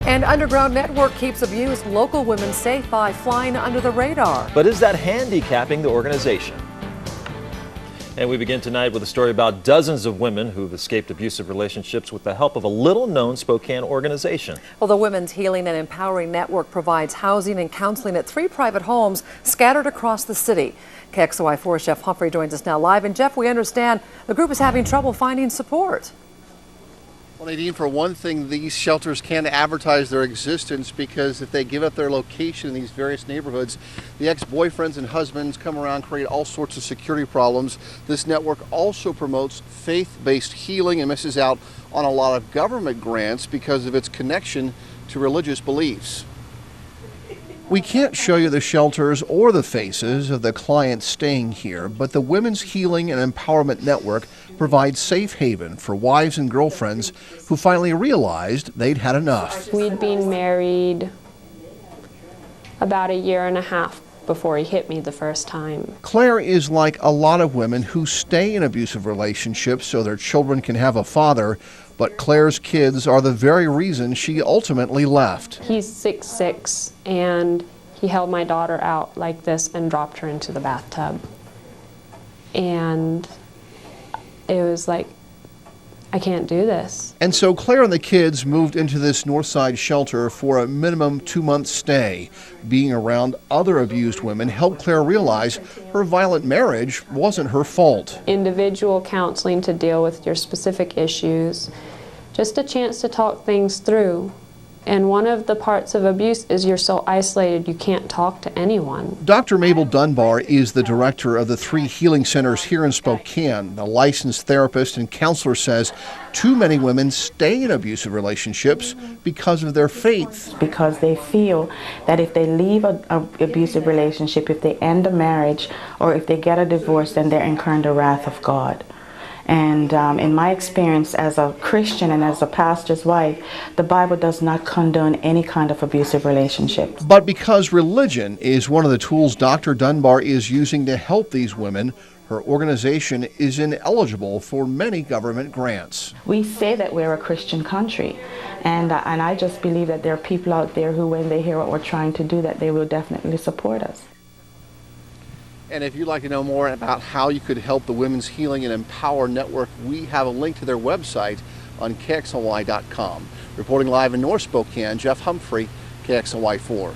And underground network keeps abused local women safe by flying under the radar. But is that handicapping the organization? And we begin tonight with a story about dozens of women who've escaped abusive relationships with the help of a little-known Spokane organization. Well, the Women's Healing and Empowering Network provides housing and counseling at 3 private homes scattered across the city. KXLY4 Chef Humphrey joins us now live. And Jeff, we understand the group is having trouble finding support. Well, Nadine, for one thing, these shelters can't advertise their existence because if they give up their location in these various neighborhoods, the ex-boyfriends and husbands come around, create all sorts of security problems. This network also promotes faith-based healing and misses out on a lot of government grants because of its connection to religious beliefs. We can't show you the shelters or the faces of the clients staying here, but the Women's Healing and Empowerment Network provides safe haven for wives and girlfriends who finally realized they'd had enough. We'd been married about 1.5 years before he hit me the first time. Claire is like a lot of women who stay in abusive relationships so their children can have a father, but Claire's kids are the very reason she ultimately left. He's 6'6", and he held my daughter out like this and dropped her into the bathtub. And it was like, I can't do this. And so Claire and the kids moved into this Northside shelter for a minimum 2-month stay. Being around other abused women helped Claire realize her violent marriage wasn't her fault. Individual counseling to deal with your specific issues, just a chance to talk things through. And one of the parts of abuse is you're so isolated you can't talk to anyone. Dr. Mabel Dunbar is the director of the 3 healing centers here in Spokane. The licensed therapist and counselor says too many women stay in abusive relationships because of their faith. Because they feel that if they leave an abusive relationship, if they end a marriage, or if they get a divorce, then they're incurring the wrath of God. And in my experience as a Christian and as a pastor's wife, the Bible does not condone any kind of abusive relationship. But because religion is one of the tools Dr. Dunbar is using to help these women, her organization is ineligible for many government grants. We say that we're a Christian country, and I just believe that there are people out there who, when they hear what we're trying to do, that they will definitely support us. And if you'd like to know more about how you could help the Women's Healing and Empower Network, we have a link to their website on KXLY.com. Reporting live in North Spokane, Jeff Humphrey, KXLY4.